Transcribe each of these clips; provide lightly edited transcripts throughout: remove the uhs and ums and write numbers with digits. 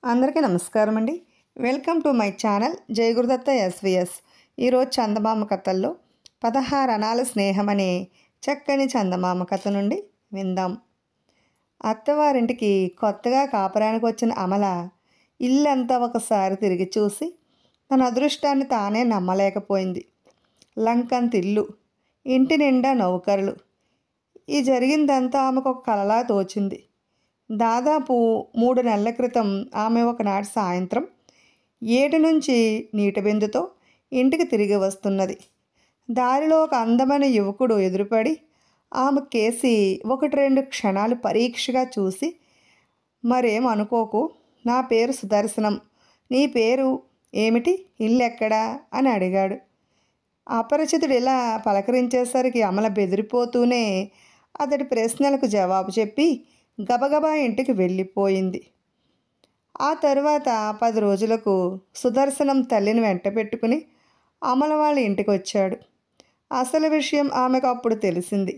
అందరికీ నమస్కారం అండి. వెల్కమ్ టు మై ఛానల్ జై గురుదత్త ఎస్విఎస్. ఈరోజు చందమామ కథల్లో 16 అనాల స్నేహం అనే చక్కని చందమామ కథ నుండి విందాం. అత్తవారింటికి కొత్తగా కాపురానికి వచ్చిన అమల ఇల్లంతా ఒకసారి తిరిగి చూసి తన అదృష్టాన్ని తానే నమ్మలేకపోయింది. లంకంత ఇల్లు, ఇంటి నిండా నౌకరులు. ఈ జరిగిందంతా ఆమెకు ఒక కలలా తోచింది. దాదాపు 3 నెలల క్రితం ఆమె ఒకనాటి సాయంత్రం ఏటి నుంచి నీటి బిందుతో ఇంటికి తిరిగి వస్తున్నది. దారిలో ఒక అందమైన యువకుడు ఎదురుపడి ఆమె కేసి 1-2 క్షణాలు పరీక్షగా చూసి, మరేం అనుకోకు, నా పేరు సుదర్శనం, నీ పేరు ఏమిటి, ఇల్లెక్కడా అని అడిగాడు. అపరిచితుడు ఇలా పలకరించేసరికి అమల బెదిరిపోతూనే అతడి ప్రశ్నలకు జవాబు చెప్పి గబగబా ఇంటికి వెళ్ళిపోయింది. ఆ తరువాత 10 రోజులకు సుదర్శనం తల్లిని వెంట పెట్టుకుని అమల వాళ్ళ ఇంటికి వచ్చాడు. అసలు విషయం ఆమెకు అప్పుడు తెలిసింది.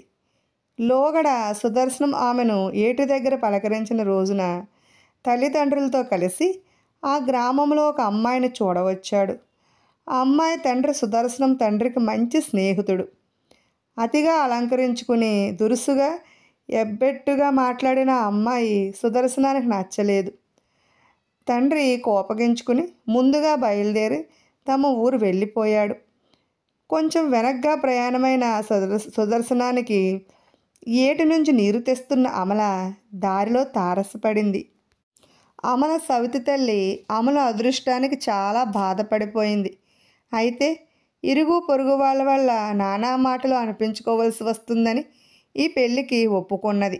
లోగడ సుదర్శనం ఆమెను ఏటి దగ్గర పలకరించిన రోజున తల్లిదండ్రులతో కలిసి ఆ గ్రామంలో ఒక అమ్మాయిని చూడవచ్చాడు. ఆ అమ్మాయి తండ్రి సుదర్శనం తండ్రికి మంచి స్నేహితుడు. అతిగా అలంకరించుకుని దురుసుగా ఎబ్బెట్టుగా మాట్లాడిన ఆ అమ్మాయి సుదర్శనానికి నచ్చలేదు. తండ్రి కోపగించుకుని ముందుగా బయలుదేరి తమ ఊరు వెళ్ళిపోయాడు. కొంచెం వెనక్గా ప్రయాణమైన సుదర్శనానికి ఏటి నుంచి నీరు తెస్తున్న అమల దారిలో తారసపడింది. అమల సవితి తల్లి అమల అదృష్టానికి చాలా బాధపడిపోయింది. అయితే ఇరుగు పొరుగు వాళ్ళ వల్ల నానా మాటలు అనిపించుకోవలసి వస్తుందని ఈ పెళ్ళికి ఒప్పుకున్నది.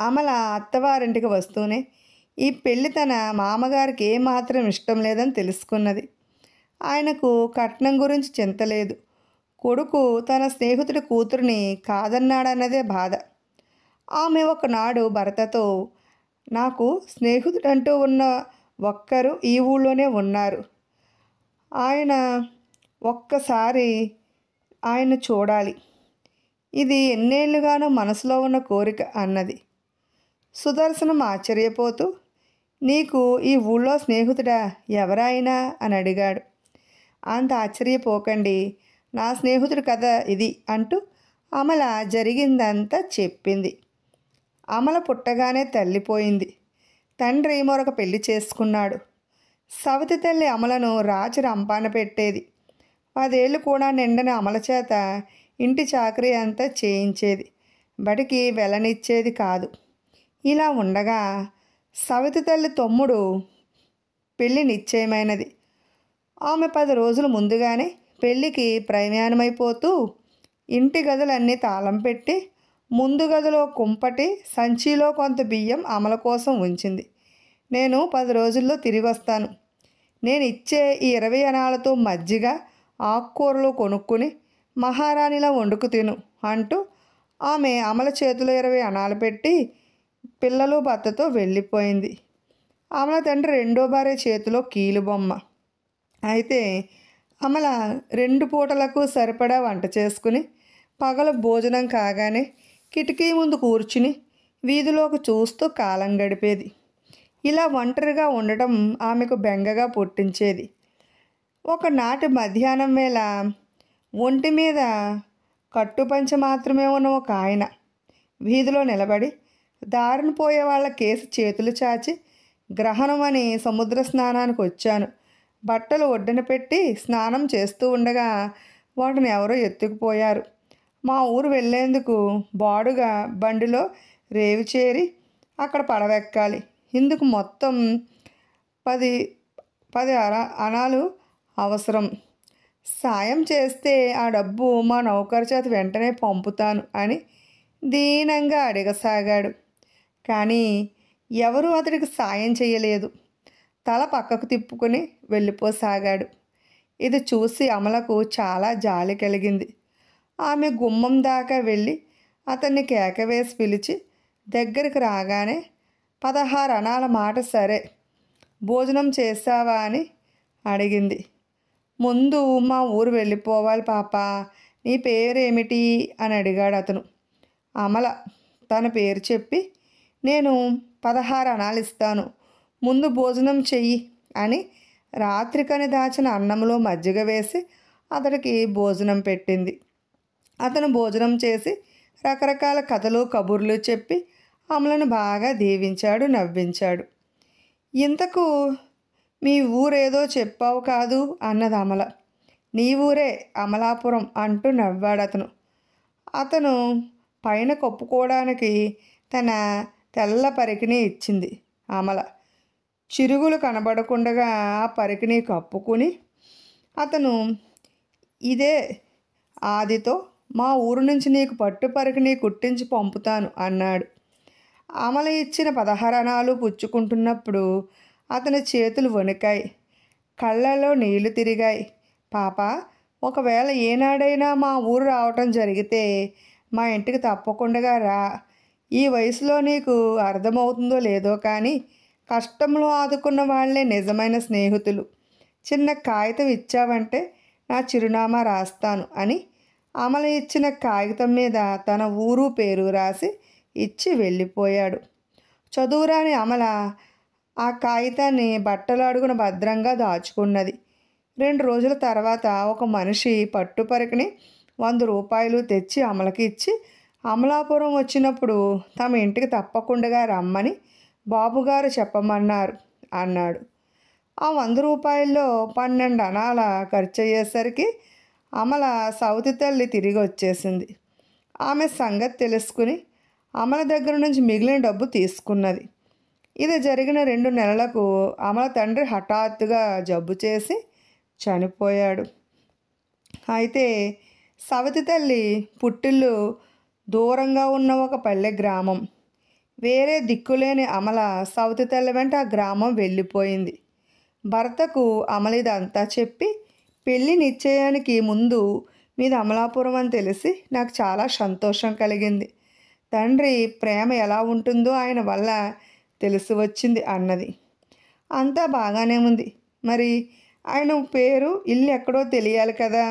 అమల అత్తవారింటికి వస్తూనే ఈ పెళ్ళి తన మామగారికి ఏమాత్రం ఇష్టం లేదని తెలుసుకున్నది. ఆయనకు కట్నం గురించి చింత లేదు. కొడుకు తన స్నేహితుడి కూతురిని కాదన్నాడన్నదే బాధ. ఆమె ఒకనాడు భర్తతో, నాకు స్నేహితుడంటూ ఉన్న ఒక్కరు ఈ ఊళ్ళోనే ఉన్నారు, ఆయన ఒక్కసారి ఆయన చూడాలి, ఇది ఎన్నేళ్లుగానో మనసులో ఉన్న కోరిక అన్నది. సుదర్శనం ఆశ్చర్యపోతూ, నీకు ఈ ఊళ్ళో స్నేహితుడా, ఎవరాయినా అని అడిగాడు. అంత ఆశ్చర్యపోకండి, నా స్నేహితుడు కదా ఇది అంటూ అమల జరిగిందంతా చెప్పింది. అమల పుట్టగానే తల్లిపోయింది. తండ్రి మరొక పెళ్లి చేసుకున్నాడు. సవతి తల్లి అమలను రాచి రంపాన పెట్టేది. 10 ఏళ్ళు కూడా నిండని అమల చేత ఇంటి చాకరీ అంతా చేయించేది. బడికి వెళ్ళనిచ్చేది కాదు. ఇలా ఉండగా సవితి తల్లి తమ్ముడు పెళ్ళి నిశ్చయమైనది. ఆమె 10 రోజులు ముందుగానే పెళ్ళికి ప్రయాణమైపోతూ ఇంటి గదులన్నీ తాళం పెట్టి ముందు గదిలో కుంపటి సంచిలో కొంత బియ్యం అమల కోసం ఉంచింది. నేను 10 రోజుల్లో తిరిగి వస్తాను, నేను ఇచ్చే ఈ 20 అనాలతో మజ్జిగ ఆకుకూరలు కొనుక్కుని మహారాణిలా వండుకు తిను అంటూ ఆమె అమల చేతిలో 20 అనాలు పెట్టి పిల్లలు భర్తతో వెళ్ళిపోయింది. అమల తండ్రి రెండో భార్య చేతిలో కీలుబొమ్మ. అయితే అమల 2 పూటలకు సరిపడా వంట చేసుకుని పగలు భోజనం కాగానే కిటికీ ముందు కూర్చుని వీధిలోకి చూస్తూ కాలం గడిపేది. ఇలా ఒంటరిగా ఉండటం ఆమెకు బెంగగా పుట్టించేది. ఒకనాటి మధ్యాహ్నం వేళ ఒంటి మీద కట్టుపంచ మాత్రమే ఉన్న ఒక ఆయన వీధిలో నిలబడి దారిన పోయే వాళ్ళ కేసి చేతులు చాచి, గ్రహణం అని సముద్ర స్నానానికి వచ్చాను, బట్టలు ఒడ్డున పెట్టి స్నానం చేస్తూ ఉండగా వాటిని ఎవరో ఎత్తుకుపోయారు. మా ఊరు వెళ్ళేందుకు బాడుగా బండిలో రేవి చేరి అక్కడ పడవెక్కాలి. ఇందుకు మొత్తం 10 అనాలు అవసరం. సాయం చేస్తే ఆ డబ్బు మా నౌకరు చేత వెంటనే పంపుతాను అని దీనంగా అడగసాగాడు. కానీ ఎవరూ అతడికి సాయం చేయలేదు. తల పక్కకు తిప్పుకొని వెళ్ళిపోసాగాడు. ఇది చూసి అమలకు చాలా జాలి కలిగింది. ఆమె గుమ్మం దాకా వెళ్ళి అతన్ని కేకవేసి పిలిచి దగ్గరికి రాగానే 16 అనాల మాట, సరే భోజనం చేసావా అని అడిగింది. ముందు మా ఊరు వెళ్ళిపోవాలి పాప, నీ పేరేమిటి అని అడిగాడు అతను. అమల తన పేరు చెప్పి, నేను 16 అనాలు ఇస్తాను, ముందు భోజనం చెయ్యి అని రాత్రికని దాచిన అన్నంలో మజ్జిగ వేసి అతడికి భోజనం పెట్టింది. అతను భోజనం చేసి రకరకాల కథలు కబుర్లు చెప్పి అమలను బాగా దీవించాడు, నవ్వించాడు. ఇంతకు మీ ఊరేదో చెప్పావు కాదు అన్నది అమల. నీ ఊరే అమలాపురం అంటూ నవ్వాడు అతను. అతను పైన కప్పుకోవడానికి తన తెల్ల పరికిని ఇచ్చింది అమల. చిరుగులు కనబడకుండా ఆ పరికిని కప్పుకుని అతను, ఇదే ఆదితో మా ఊరు నుంచి నీకు పట్టు పరికిని కుట్టించి పంపుతాను అన్నాడు. అమల ఇచ్చిన 16 అణాలు పుచ్చుకుంటున్నప్పుడు అతని చేతులు వణికాయి, కళ్ళలో నీళ్లు తిరిగాయి. పాప, ఒకవేళ ఏనాడైనా మా ఊరు రావటం జరిగితే మా ఇంటికి తప్పకుండా రా. ఈ వయసులో నీకు అర్థమవుతుందో లేదో కానీ కష్టంలో ఆదుకున్న వాళ్ళే నిజమైన స్నేహితులు. చిన్న కాగితం ఇచ్చావంటే నా చిరునామా రాస్తాను అని అమల ఇచ్చిన కాగితం మీద తన ఊరు పేరు రాసి ఇచ్చి వెళ్ళిపోయాడు. చదువురాని అమల ఆ కాగితాన్ని బట్టల అడుగున భద్రంగా దాచుకున్నది. 2 రోజుల తర్వాత ఒక మనిషి పట్టుపరికిని 100 రూపాయలు తెచ్చి అమలకి ఇచ్చి, అమలాపురం వచ్చినప్పుడు తమ ఇంటికి తప్పకుండా రమ్మని బాబుగారు చెప్పమన్నారు అన్నాడు. ఆ 100 రూపాయల్లో 12 అణాల ఖర్చు అయ్యేసరికి అమల సౌతి తల్లి తిరిగి వచ్చేసింది. ఆమె సంగతి తెలుసుకుని అమల దగ్గర నుంచి మిగిలిన డబ్బు తీసుకున్నది. ఇది జరిగిన 2 నెలలకు అమల తండ్రి హఠాత్తుగా జబ్బు చేసి చనిపోయాడు. అయితే సవతి తల్లి పుట్టిల్లు దూరంగా ఉన్న ఒక పల్లె గ్రామం. వేరే దిక్కులేని అమల సవతి తల్లి వెంట ఆ గ్రామం వెళ్ళిపోయింది. భర్తకు అమల ఇదంతా చెప్పి, పెళ్ళి నిశ్చయానికి ముందు మీది అమలాపురం అని తెలిసి నాకు చాలా సంతోషం కలిగింది. తండ్రి ప్రేమ ఎలా ఉంటుందో ఆయన వల్ల తెలిసి వచ్చింది అన్నది. అంతా బాగానే ఉంది. మరి ఆయన పేరు, ఇల్లు ఎక్కడో తెలియాలి కదా.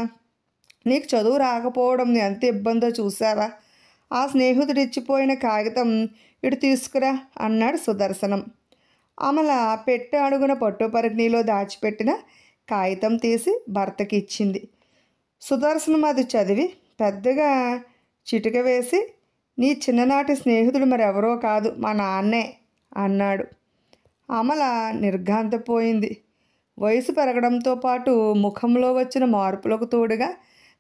నీకు చదువు రాకపోవడం ఎంత ఇబ్బందో చూసావా? ఆ స్నేహితుడు ఇచ్చిపోయిన కాగితం ఇటు తీసుకురా అన్నాడు సుదర్శనం. అమల పెట్టె అడుగున పట్టుపరికిణిలో దాచిపెట్టిన కాగితం తీసి భర్తకి ఇచ్చింది. సుదర్శనం అది చదివి పెద్దగా చిటిక వేసి, నీ చిన్ననాటి స్నేహితుడు మరెవరో కాదు, మా నాన్నే అన్నాడు. అమల నిర్ఘాంతపోయింది. వయసు పెరగడంతో పాటు ముఖంలో వచ్చిన మార్పులకు తోడుగా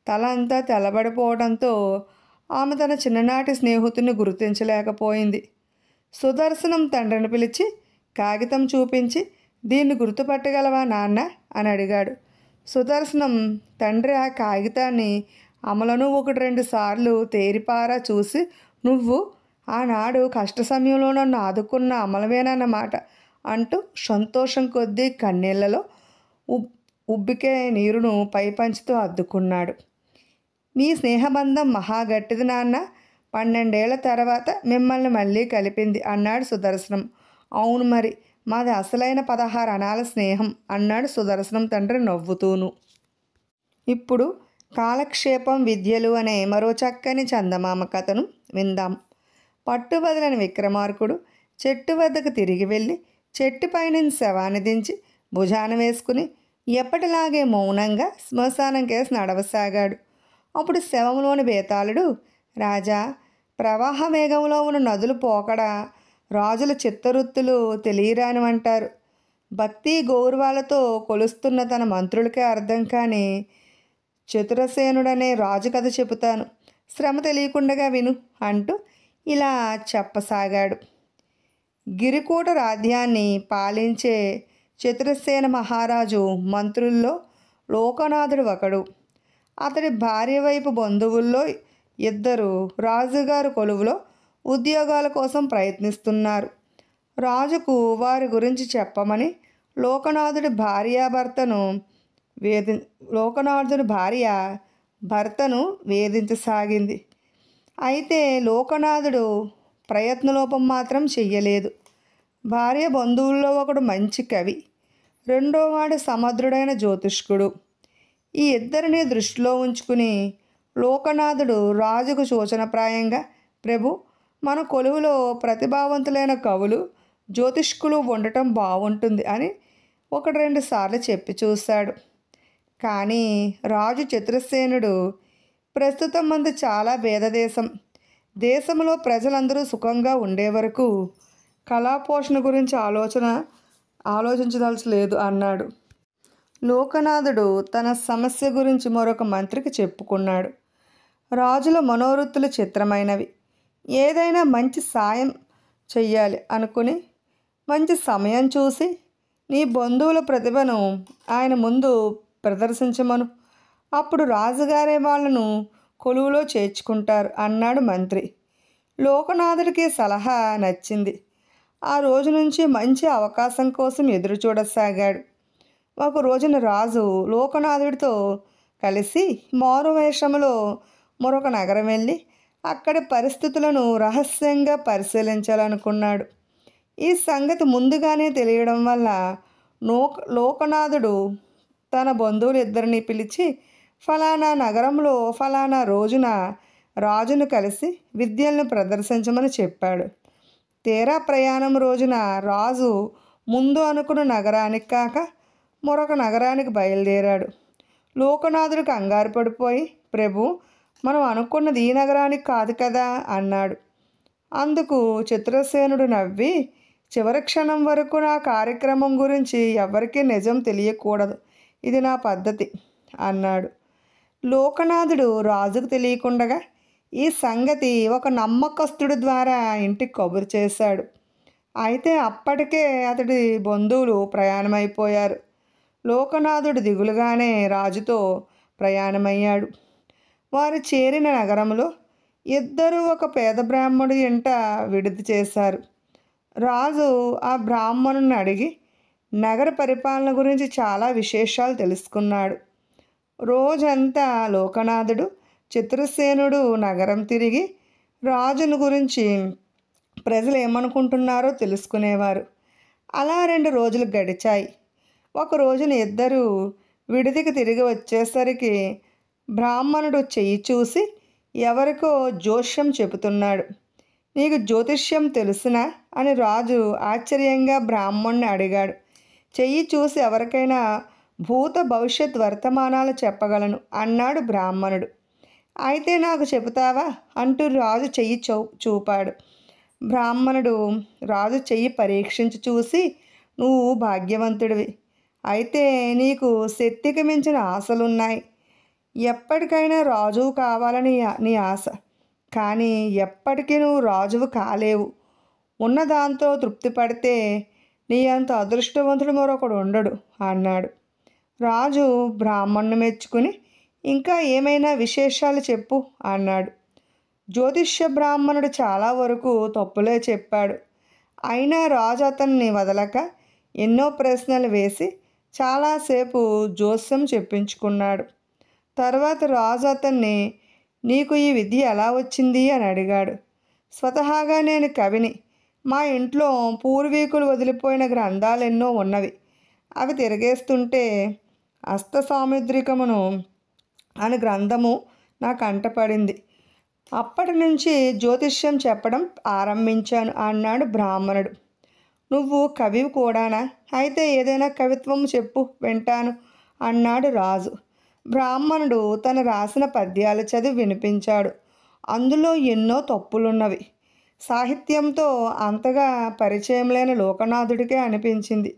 తల అంతా తెల్లబడిపోవడంతో ఆమె తన చిన్ననాటి స్నేహితుడిని గుర్తించలేకపోయింది. సుదర్శనం తండ్రిని పిలిచి కాగితం చూపించి, దీన్ని గుర్తుపట్టగలవా నాన్న అని అడిగాడు. సుదర్శనం తండ్రి ఆ కాగితాన్ని అమలను 1-2 సార్లు తేరిపారా చూసి, నువ్వు ఆనాడు కష్ట సమయంలో నన్ను ఆదుకున్న అమలవేనన్నమాట అంటూ సంతోషం కొద్దీ కన్నీళ్లలో ఉబ్బికే నీరును పైపంచుతో అద్దుకున్నాడు. మీ స్నేహబంధం మహాగట్టిది నాన్న. 12 ఏళ్ల తర్వాత మిమ్మల్ని మళ్ళీ కలిపింది అన్నాడు సుదర్శనం. అవును మరి, మాది అసలైన 16 అణాల స్నేహం అన్నాడు సుదర్శనం తండ్రి నవ్వుతూను. ఇప్పుడు కాలక్షేపం విద్యలు అనే మరో చక్కని చందమామ కథను విందాం. పట్టుబదలని విక్రమార్కుడు చెట్టు వద్దకు తిరిగి వెళ్ళి చెట్టుపైనుంచి శవాన్ని దించి భుజాన వేసుకుని ఎప్పటిలాగే మౌనంగా శ్మశానం కేసి నడవసాగాడు. అప్పుడు శవంలోని బేతాళుడు, రాజా, ప్రవాహ వేగంలో ఉన్న నదులు పోకడా రాజుల చిత్తవృత్తులు తెలియరానివంటారు. భక్తి గౌరవాలతో కొలుస్తున్న తన మంత్రులకే అర్థం కాని చతురసేనుడనే రాజు కథ చెబుతాను, శ్రమ తెలియకుండా విను అంటూ ఇలా చెప్పసాగాడు. గిరికూట రాజ్యాన్ని పాలించే చతురసేన మహారాజు మంత్రుల్లో లోకనాథుడు ఒకడు. అతడి భార్య వైపు బంధువుల్లో 2 రాజుగారు కొలువులో ఉద్యోగాల కోసం ప్రయత్నిస్తున్నారు. రాజుకు వారి గురించి చెప్పమని లోకనాథుడి భార్య భర్తను వేధించసాగింది. అయితే లోకనాథుడు ప్రయత్నలోపం మాత్రం చెయ్యలేదు. భార్య బంధువుల్లో ఒకడు మంచి కవి, రెండోవాడు సమర్థుడైన జ్యోతిష్కుడు. ఈ 2 దృష్టిలో ఉంచుకుని లోకనాథుడు రాజుకు సూచనప్రాయంగా, ప్రభు, మన కొలువులో ప్రతిభావంతులైన కవులు, జ్యోతిష్కులు ఉండటం బాగుంటుంది అని ఒకటి రెండు సార్లు చెప్పి చూశాడు. కానీ రాజు చతురసేనుడు ప్రస్తుతం మంది చాలా దేశం, దేశంలో ప్రజలందరూ సుఖంగా ఉండే వరకు కళాపోషణ గురించి ఆలోచించదలచలేదు అన్నాడు. లోకనాథుడు తన సమస్య గురించి మరొక మంత్రికి చెప్పుకున్నాడు. రాజుల మనోవృత్తులు చిత్రమైనవి. ఏదైనా మంచి సాయం చెయ్యాలి అనుకుని మంచి సమయం చూసి నీ బంధువుల ప్రతిభను ఆయన ముందు ప్రదర్శించమను. అప్పుడు రాజుగారే వాళ్ళను కొలువులో చేర్చుకుంటారు అన్నాడు మంత్రి. లోకనాథుడికి సలహా నచ్చింది. ఆ రోజు నుంచి మంచి అవకాశం కోసం ఎదురు చూడసాగాడు. ఒక రోజున రాజు లోకనాథుడితో కలిసి మారువేషంలో మరొక నగరం వెళ్ళి అక్కడి పరిస్థితులను రహస్యంగా పరిశీలించాలనుకున్నాడు. ఈ సంగతి ముందుగానే తెలియడం వల్ల లోకనాథుడు తన బంధువులు ఇద్దరిని పిలిచి ఫలానా నగరంలో ఫలానా రోజున రాజును కలిసి విద్యలను ప్రదర్శించమని చెప్పాడు. తీరా ప్రయాణం రోజున రాజు ముందు అనుకున్న నగరానికి కాక మరొక నగరానికి బయలుదేరాడు. లోకనాథుడు కంగారు పడిపోయి, ప్రభు, మనం అనుకున్నది ఈ నగరానికి కాదు కదా అన్నాడు. అందుకు చిత్రసేనుడు నవ్వి, చివరి క్షణం వరకు నా కార్యక్రమం గురించి ఎవరికీ నిజం తెలియకూడదు, ఇది నా పద్ధతి అన్నాడు. లోకనాథుడు రాజుకు తెలియకుండగా ఈ సంగతి ఒక నమ్మకస్తుడి ద్వారా ఇంటికి కబురు చేశాడు. అయితే అప్పటికే అతడి బంధువులు ప్రయాణమైపోయారు. లోకనాథుడు దిగులుగానే రాజుతో ప్రయాణమయ్యాడు. వారు చేరిన నగరంలో ఇద్దరు ఒక పేద బ్రాహ్మణుడి ఇంట విడిది చేశారు. రాజు ఆ బ్రాహ్మణుని అడిగి నగర పరిపాలన గురించి చాలా విశేషాలు తెలుసుకున్నాడు. రోజంతా లోకనాథుడు చిత్రసేనుడు నగరం తిరిగి రాజును గురించి ప్రజలు ఏమనుకుంటున్నారో తెలుసుకునేవారు. అలా 2 రోజులు గడిచాయి. ఒక రోజున ఇద్దరు విడిదికి తిరిగి వచ్చేసరికి బ్రాహ్మణుడు చెయ్యి చూసి ఎవరికో జోష్యం చెబుతున్నాడు. నీకు జ్యోతిష్యం తెలుసునా అని రాజు ఆశ్చర్యంగా బ్రాహ్మణుని అడిగాడు. చెయ్యి చూసి ఎవరికైనా భూత భవిష్యత్ వర్తమానాలు చెప్పగలను అన్నాడు బ్రాహ్మణుడు. అయితే నాకు చెబుతావా అంటూ రాజు చెయ్యి చూపాడు. బ్రాహ్మణుడు రాజు చెయ్యి పరీక్షించి చూసి, నువ్వు భాగ్యవంతుడివి, అయితే నీకు శక్తికి మించిన ఆశలున్నాయి. ఎప్పటికైనా రాజువు కావాలని నీ ఆశ, కానీ ఎప్పటికీ నువ్వు రాజువు కాలేవు. ఉన్నదాంతో తృప్తి పడితే నీ అంత అదృష్టవంతుడు మరొకడు ఉండడు అన్నాడు. రాజు బ్రాహ్మణ్ణి మెచ్చుకుని, ఇంకా ఏమైనా విశేషాలు చెప్పు అన్నాడు. జ్యోతిష్య బ్రాహ్మణుడు చాలా వరకు తప్పులే చెప్పాడు. అయినా రాజు అతన్ని వదలక ఎన్నో ప్రశ్నలు వేసి చాలాసేపు జోస్యం చెప్పించుకున్నాడు. తర్వాత రాజు అతన్ని, నీకు ఈ విద్య ఎలా వచ్చింది అని అడిగాడు. స్వతహాగా నేను కవిని. మా ఇంట్లో పూర్వీకులు వదిలిపోయిన గ్రంథాలు ఎన్నో ఉన్నవి. అవి తిరగేస్తుంటే హస్త సాముద్రికమును అని గ్రంథము నా కంటపడింది. అప్పటి నుంచి జ్యోతిష్యం చెప్పడం ఆరంభించాను అన్నాడు బ్రాహ్మణుడు. నువ్వు కవివి కూడానా? అయితే ఏదైనా కవిత్వం చెప్పు, వింటాను అన్నాడు రాజు. బ్రాహ్మణుడు తను రాసిన పద్యాలు చదివి వినిపించాడు. అందులో ఎన్నో తప్పులున్నవి. సాహిత్యంతో అంతగా పరిచయం లేని లోకనాథుడికే అనిపించింది.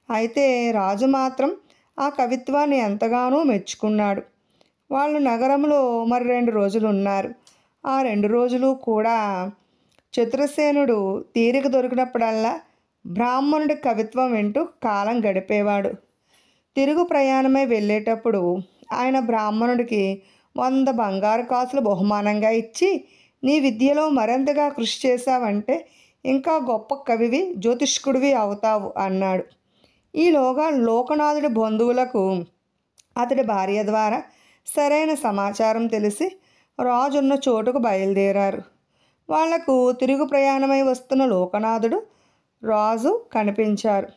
అయితే రాజు మాత్రం ఆ కవిత్వాన్ని ఎంతగానో మెచ్చుకున్నాడు. వాళ్ళు నగరంలో మరి 2 రోజులు ఉన్నారు. ఆ 2 రోజులు కూడా చిత్రసేనుడు తీరిక దొరికినప్పుడల్లా బ్రాహ్మణుడి కవిత్వం వింటూ కాలం గడిపేవాడు. తిరుగు ప్రయాణమై వెళ్ళేటప్పుడు ఆయన బ్రాహ్మణుడికి 100 బంగారు కాసులు బహుమానంగా ఇచ్చి, నీ విద్యలో మరింతగా కృషి చేశావంటే ఇంకా గొప్ప కవివి, జ్యోతిష్కుడివి అవుతావు అన్నాడు. ఈలోగా లోకనాథుడి బంధువులకు అతడి భార్య ద్వారా సరైన సమాచారం తెలిసి రాజున్న చోటుకు బయలుదేరారు. వాళ్లకు తిరుగు ప్రయాణమై వస్తున్న లోకనాథుడు రాజు కనిపించారు.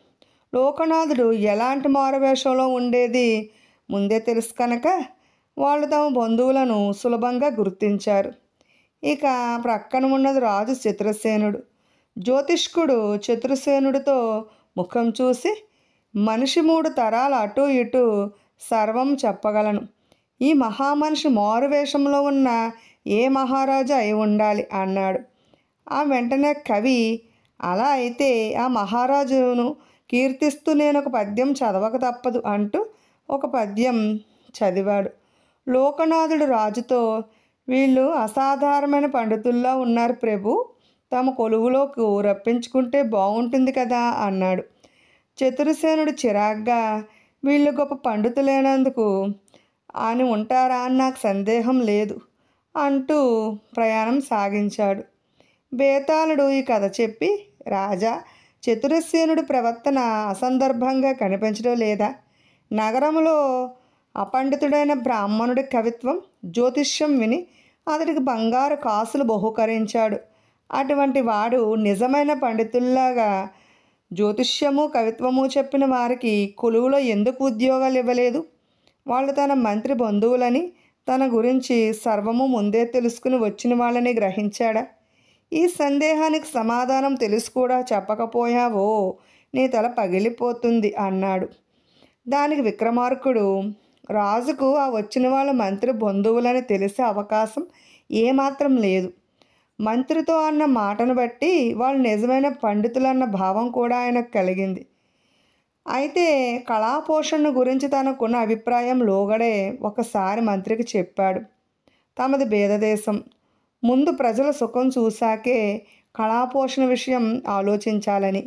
లోకనాథుడు ఎలాంటి మారువేషంలో ఉండేది ముందే తెలుసు కనుక వాళ్ళు తమ బంధువులను సులభంగా గుర్తించారు. ఇక ప్రక్కన ఉన్నది రాజు చిత్రసేనుడు. జ్యోతిష్కుడు చతుర్సేనుడితో ముఖం చూసి, మనిషి 3 తరాలు అటు ఇటు సర్వం చెప్పగలను. ఈ మహామనిషి మారువేషంలో ఉన్న ఏ మహారాజు అయి ఉండాలి అన్నాడు. ఆ వెంటనే కవి, అలా అయితే ఆ మహారాజును కీర్తిస్తూ నేను ఒక పద్యం చదవక తప్పదు అంటూ ఒక పద్యం చదివాడు. లోకనాథుడు రాజుతో, వీళ్ళు అసాధారణమైన పండితుల్లా ఉన్నారు ప్రభు, తమ కొలువులోకి రప్పించుకుంటే బాగుంటుంది కదా అన్నాడు. చతుర్సేనుడు చిరాగ్గా, వీళ్ళు గొప్ప పండితులైనందుకు అని ఉంటారా అని నాకు సందేహం లేదు అంటూ ప్రయాణం సాగించాడు. బేతాళుడు ఈ కథ చెప్పి, రాజా, చతురసేనుడి ప్రవర్తన అసందర్భంగా కనిపించడం లేదా? నగరంలో అపండితుడైన బ్రాహ్మణుడి కవిత్వం, జ్యోతిష్యం విని అతడికి బంగారు కాసులు బహుకరించాడు. అటువంటి వాడు నిజమైన పండితుల్లాగా జ్యోతిష్యము కవిత్వము చెప్పిన వారికి కొలువులో ఎందుకు ఉద్యోగాలు ఇవ్వలేదు? వాళ్ళు తన మంత్రి బంధువులని, తన గురించి సర్వము ముందే తెలుసుకుని వచ్చిన వాళ్ళని గ్రహించాడా? ఈ సందేహానికి సమాధానం తెలిసి కూడా చెప్పకపోయావో నీ తల పగిలిపోతుంది అన్నాడు. దానికి విక్రమార్కుడు, రాజుకు ఆ వచ్చిన వాళ్ళ మంత్రి బంధువులని తెలిసే అవకాశం ఏమాత్రం లేదు. మంత్రితో అన్న మాటను బట్టి వాళ్ళు నిజమైన పండితులన్న భావం కూడా ఆయనకు కలిగింది. అయితే కళాపోషణ గురించి తనకున్న అభిప్రాయం లోగడే ఒకసారి మంత్రికి చెప్పాడు. తమది బీదదేశం, ముందు ప్రజల సుఖం చూశాకే కళాపోషణ విషయం ఆలోచించాలని.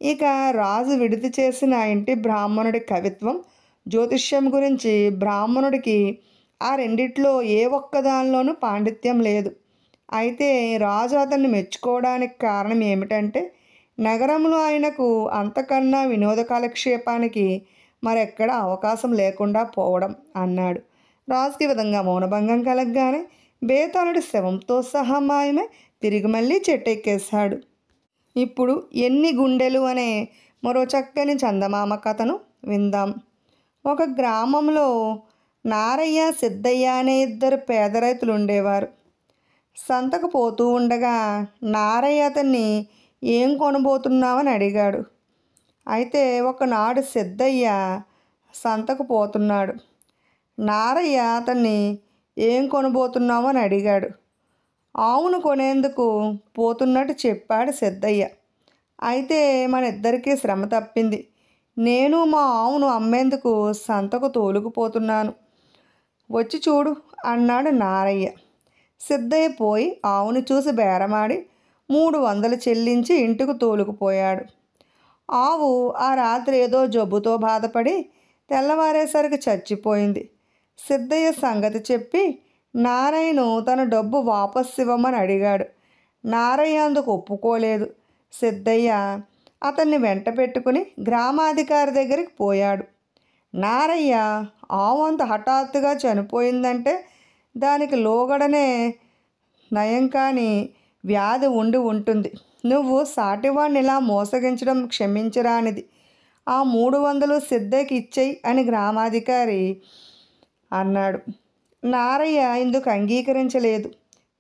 ఇక రాజు విడిది చేసిన ఇంటి బ్రాహ్మణుడి కవిత్వం, జ్యోతిష్యం గురించి బ్రాహ్మణుడికి ఆ రెండిట్లో ఏ ఒక్కదానిలోనూ పాండిత్యం లేదు. అయితే రాజు అతన్ని మెచ్చుకోవడానికి కారణం ఏమిటంటే, నగరంలో ఆయనకు అంతకన్నా వినోద కాలక్షేపానికి మరెక్కడ అవకాశం లేకుండా పోవడం అన్నాడు. రాజుకి విధంగా మౌనభంగం కలగగానే బేతాళుడి శవంతో సహా మాయమే తిరిగి మళ్ళీ చెట్టెక్కేశాడు. ఇప్పుడు ఎన్ని గుండెలు అనే మరో చక్కని చందమామ కథను విందాం. ఒక గ్రామంలో నారయ్య, సిద్ధయ్య అనే 2 పేద రైతులు ఉండేవారు. సంతకు పోతూ ఉండగా నారయ్య అతన్ని ఏం కొనబోతున్నావని అడిగాడు. అయితే ఒకనాడు సిద్ధయ్య సంతకు పోతున్నాడు. నారయ్య అతన్ని ఏం కొనబోతున్నావు అని అడిగాడు. ఆవును కొనేందుకు పోతున్నట్టు చెప్పాడు సిద్ధయ్య. అయితే మన ఇద్దరికీ శ్రమ తప్పింది. నేను మా ఆవును అమ్మేందుకు సంతకు తోలుకుపోతున్నాను, వచ్చి చూడు అన్నాడు నారయ్య. సిద్ధయ్య పోయి ఆవును చూసి బేరమాడి 300 చెల్లించి ఇంటికి తోలుకుపోయాడు. ఆవు ఆ రాత్రి ఏదో జబ్బుతో బాధపడి తెల్లవారేసరికి చచ్చిపోయింది. సిద్ధయ్య సంగతి చెప్పి నారయ్యను తన డబ్బు వాపసు ఇవ్వమని అడిగాడు. నారయ్య అందుకు ఒప్పుకోలేదు. సిద్ధయ్య అతన్ని వెంట పెట్టుకుని గ్రామాధికారి దగ్గరికి పోయాడు. నారయ్య, ఆవు అంత హఠాత్తుగా చనిపోయిందంటే దానికి లోగడనే నయం కాని వ్యాధి ఉండి ఉంటుంది. నువ్వు సాటివాణ్ణి ఇలా మోసగించడం క్షమించరానిది. ఆ 300 సిద్ధయ్యకి ఇచ్చేయి అని గ్రామాధికారి అన్నాడు. నారయ్య ఇందుకు అంగీకరించలేదు.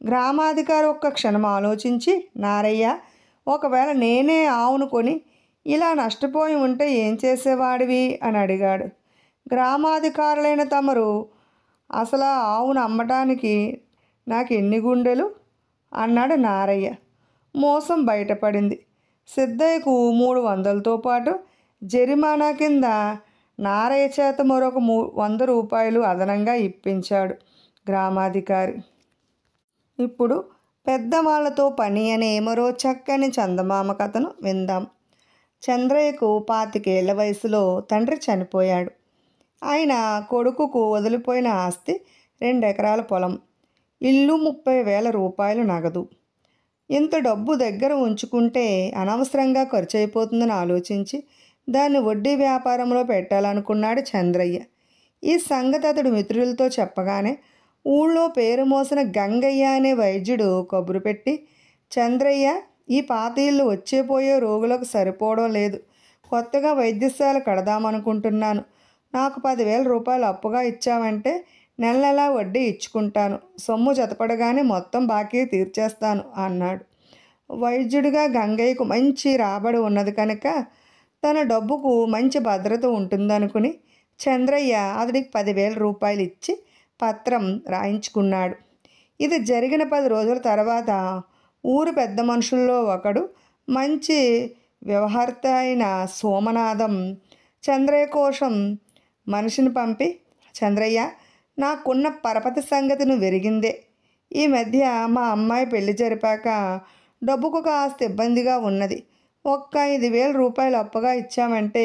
గ్రామాధికారి ఒక్క క్షణం ఆలోచించి, నారయ్య, ఒకవేళ నేనే ఆవును కొని ఇలా నష్టపోయి ఉంటే ఏం చేసేవాడివి అని అడిగాడు. గ్రామాధికారులైన తమరు అసలు ఆ ఆవును అమ్మటానికి నాకు ఎన్ని గుండెలు అన్నాడు నారయ్య. మోసం బయటపడింది. సిద్ధయ్యకు 300తో పాటు జరిమానా కింద నారయ్య చేత మరొక 100 రూపాయలు అదనంగా ఇప్పించాడు గ్రామాధికారి. ఇప్పుడు పెద్దవాళ్లతో పని అనే మరో చక్కని చందమామ కథను విందాం. చంద్రయ్యకు 25 ఏళ్ల వయసులో తండ్రి చనిపోయాడు. ఆయన కొడుకుకు వదిలిపోయిన ఆస్తి 2 ఎకరాల పొలం, ఇల్లు, 30,000 రూపాయలు నగదు. ఇంత డబ్బు దగ్గర ఉంచుకుంటే అనవసరంగా ఖర్చు అయిపోతుందని ఆలోచించి దాన్ని వడ్డీ వ్యాపారంలో పెట్టాలనుకున్నాడు చంద్రయ్య. ఈ సంగతి అతడు మిత్రులతో చెప్పగానే ఊళ్ళో పేరు మోసిన గంగయ్య అనే వైద్యుడు కబురు పెట్టి, చంద్రయ్య, ఈ పాత ఇల్లు వచ్చేపోయే రోగులకు సరిపోవడం లేదు, కొత్తగా వైద్యశాల కడదామనుకుంటున్నాను. నాకు 10,000 రూపాయలు అప్పుగా ఇచ్చావంటే నెల నెలా వడ్డీ ఇచ్చుకుంటాను. సొమ్ము జతపడగానే మొత్తం బాకీ తీర్చేస్తాను అన్నాడు. వైద్యుడిగా గంగయ్యకు మంచి రాబడి ఉన్నది కనుక తన డబ్బుకు మంచి భద్రత ఉంటుందనుకుని చంద్రయ్య అతడికి 10,000 రూపాయలు ఇచ్చి పత్రం రాయించుకున్నాడు. ఇది జరిగిన 10 రోజుల తర్వాత ఊరు పెద్ద మనుషుల్లో ఒకడు, మంచి వ్యవహర్త అయిన సోమనాథం చంద్రయ్య కోసం మనిషిని పంపి, చంద్రయ్య, నాకున్న పరపతి సంగతి నువ్వు ఎరిగిందే. ఈ మధ్య మా అమ్మాయి పెళ్లి జరిపాక డబ్బుకు కాస్త ఇబ్బందిగా ఉన్నది. ఒక్క 5,000 రూపాయలు అప్పుగా ఇచ్చామంటే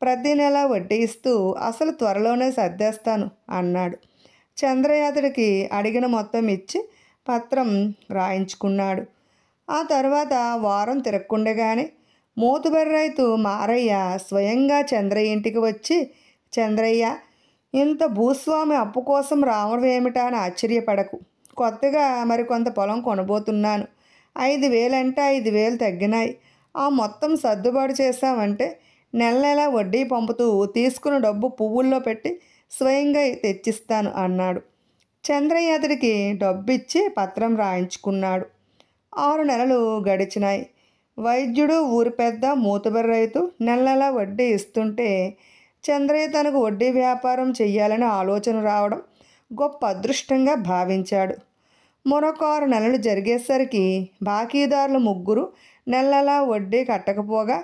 ప్రతి నెల వడ్డీ ఇస్తూ అసలు త్వరలోనే సర్దేస్తాను అన్నాడు. చంద్రయ్య అతడికి అడిగిన మొత్తం ఇచ్చి పత్రం రాయించుకున్నాడు. ఆ తర్వాత వారం తిరగకుండగానే మోతుబరి రైతు మారయ్య స్వయంగా చంద్రయ్య ఇంటికి వచ్చి, చంద్రయ్య, ఇంత భూస్వామి అప్పు కోసం రావడం ఏమిటా అని ఆశ్చర్యపడకు. కొత్తగా మరికొంత పొలం కొనబోతున్నాను. 5,000 అంటే 5,000 తగ్గినాయి. ఆ మొత్తం సర్దుబాటు చేశామంటే నెల నెల వడ్డీ పంపుతూ తీసుకున్న డబ్బు పువ్వుల్లో పెట్టి స్వయంగా తెచ్చిస్తాను అన్నాడు. చంద్రయ్య అతడికి డబ్బు ఇచ్చి పత్రం రాయించుకున్నాడు. 6 నెలలు గడిచినాయి. వైద్యుడు, ఊరి పెద్ద, మూతబరి రైతు నెల నెల వడ్డీ ఇస్తుంటే చంద్రయ్య తనకు వడ్డీ వ్యాపారం చెయ్యాలనే ఆలోచన రావడం గొప్ప అదృష్టంగా భావించాడు. మరొక 6 నెలలు జరిగేసరికి బాకీదారులు 3 నెల నెలా వడ్డీ కట్టకపోగా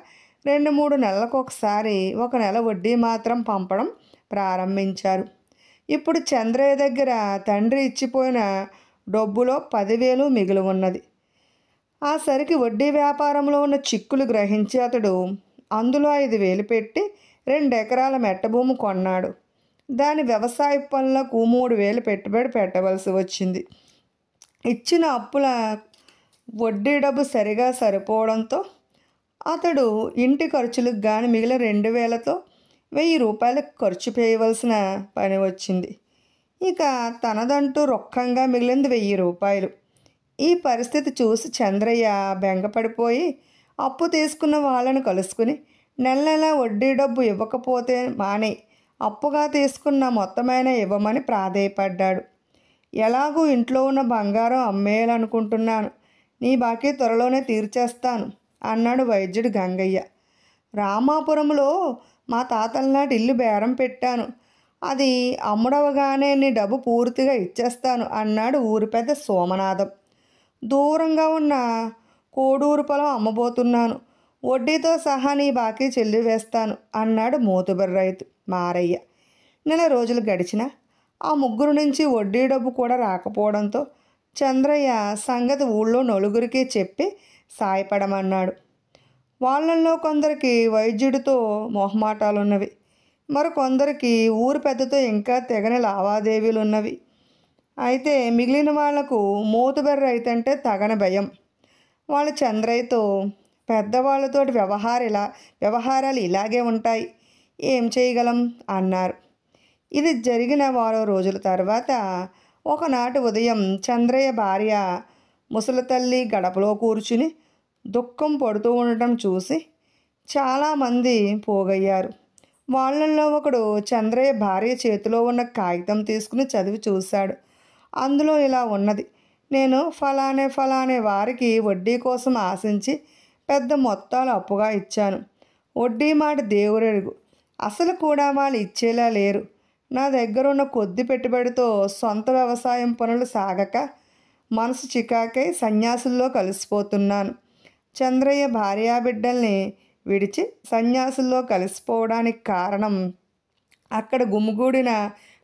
2-3 నెలలకు ఒకసారి 1 నెల వడ్డీ మాత్రం పంపడం ప్రారంభించారు. ఇప్పుడు చంద్రయ్య దగ్గర తండ్రి ఇచ్చిపోయిన డబ్బులో 10,000 మిగిలి ఉన్నది. ఆ సరికి వడ్డీ వ్యాపారంలో ఉన్న చిక్కులు గ్రహించి అతడు అందులో 5,000 పెట్టి 2 ఎకరాల మెట్ట భూమి కొన్నాడు. దాని వ్యవసాయ పనులకు 3,000 పెట్టుబడి పెట్టవలసి వచ్చింది. ఇచ్చిన అప్పుల వడ్డీ డబ్బు సరిగా సరిపోవడంతో అతడు ఇంటి ఖర్చులకు గాని మిగిలిన 2,000తో 1,000 రూపాయలు ఖర్చు చేయవలసిన పని వచ్చింది. ఇక తనదంటూ రొక్కంగా మిగిలింది 1,000 రూపాయలు. ఈ పరిస్థితి చూసి చంద్రయ్య బెంగపడిపోయి అప్పు తీసుకున్న వాళ్ళను కలుసుకుని, నెల నెల వడ్డీ డబ్బు ఇవ్వకపోతే మానే అప్పుగా తీసుకున్న మొత్తమైనా ఇవ్వమని ప్రాధేయపడ్డాడు. ఎలాగూ ఇంట్లో ఉన్న బంగారం అమ్మేయాలనుకుంటున్నాను. నీ బాకీ త్వరలోనే తీర్చేస్తాను అన్నాడు వైద్యుడు గంగయ్య. రామాపురంలో మా తాతల నాటి ఇల్లు బేరం పెట్టాను. అది అమ్ముడవగానే నీ డబ్బు పూర్తిగా ఇచ్చేస్తాను అన్నాడు ఊరి పెద్ద సోమనాథం. దూరంగా ఉన్న కోడూరు పొలం అమ్మబోతున్నాను. వడ్డీతో సహా నీ బాకీ చెల్లి వేస్తాను అన్నాడు మోతుబరి రైతు మారయ్య. నెల రోజులు గడిచినా ఆ 3 నుంచి వడ్డీ డబ్బు కూడా రాకపోవడంతో చంద్రయ్య సంగతి ఊళ్ళో నలుగురికి చెప్పి సాయపడమన్నాడు. వాళ్ళల్లో కొందరికి వైద్యుడితో మొహమాటాలున్నవి. మరికొందరికి ఊరు పెద్దతో ఇంకా తెగని లావాదేవీలు ఉన్నవి. అయితే మిగిలిన వాళ్లకు మోతుబరి రైతు అంటే తగని భయం. వాళ్ళు చంద్రయ్యతో, పెద్దవాళ్ళతోటి వ్యవహారాలు ఇలాగే ఉంటాయి, ఏం చేయగలం అన్నారు. ఇది జరిగిన వారం రోజుల తర్వాత ఒకనాటి ఉదయం చంద్రయ్య భార్య ముసలితల్లి గడపలో కూర్చుని దుఃఖం పడుతూ ఉండటం చూసి చాలామంది పోగయ్యారు. వాళ్ళల్లో ఒకడు చంద్రయ్య భార్య చేతిలో ఉన్న కాగితం తీసుకుని చదివి చూశాడు. అందులో ఇలా ఉన్నది: నేను ఫలానే వారికి వడ్డీ కోసం ఆశించి పెద్ద మొత్తాలు అప్పుగా ఇచ్చాను. వడ్డీ మాట దేవురెరుగు, అసలు కూడా వాళ్ళు ఇచ్చేలా లేరు. నా దగ్గర ఉన్న కొద్ది పెట్టుబడితో సొంత వ్యవసాయం పనులు సాగక మనసు చికాకై సన్యాసుల్లో కలిసిపోతున్నాను. చంద్రయ్య భార్యాబిడ్డల్ని విడిచి సన్యాసుల్లో కలిసిపోవడానికి కారణం అక్కడ గుమిగూడిన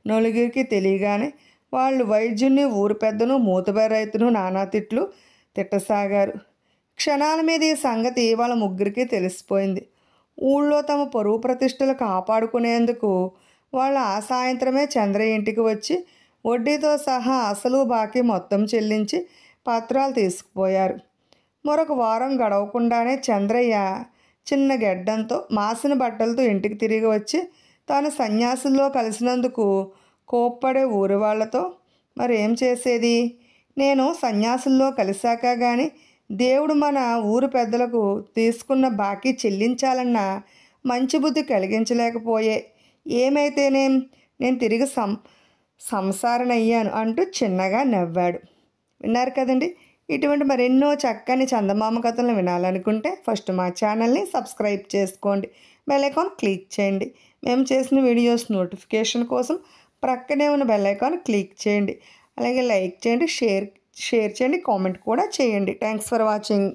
నలుగురికి తెలియగానే వాళ్ళు వైద్యుని, ఊరు పెద్దను, మూతబరి రైతును నానా తిట్టసాగారు. క్షణాల మీద ఈ సంగతి వాళ్ళ 3కి తెలిసిపోయింది. ఊళ్ళో తమ పరువు ప్రతిష్టలు కాపాడుకునేందుకు వాళ్ళు ఆ సాయంత్రమే చంద్రయ్య ఇంటికి వచ్చి వడ్డీతో సహా అసలు బాకీ మొత్తం చెల్లించి పత్రాలు తీసుకుపోయారు. మరొక వారం గడవకుండానే చంద్రయ్య చిన్న గెడ్డంతో మాసిన బట్టలతో ఇంటికి తిరిగి వచ్చి తాను సన్యాసుల్లో కలిసినందుకు కోప్పడే ఊరి వాళ్ళతో, మరేం చేసేది, నేను సన్యాసుల్లో కలిశాక కానీ దేవుడు మన ఊరు పెద్దలకు తీసుకున్న బాకీ చెల్లించాలన్న మంచి బుద్ధి కలిగించలేకపోయే, ఏమైతేనేం నేను తిరిగి సంసారనయ్యాను అంటూ చిన్నగా నవ్వాడు. విన్నారు కదండి. ఇటువంటి మరెన్నో చక్కని చందమామ కథలను వినాలనుకుంటే ఫస్ట్ మా ఛానల్ని సబ్స్క్రైబ్ చేసుకోండి, బెల్ ఐకాన్ క్లిక్ చేయండి. మేము చేసిన వీడియోస్ నోటిఫికేషన్ కోసం ప్రక్కనే ఉన్న బెల్ ఐకాన్ క్లిక్ చేయండి. అలాగే లైక్ చేయండి, షేర్ చేయండి, కామెంట్ కూడా చేయండి. Thanks for watching.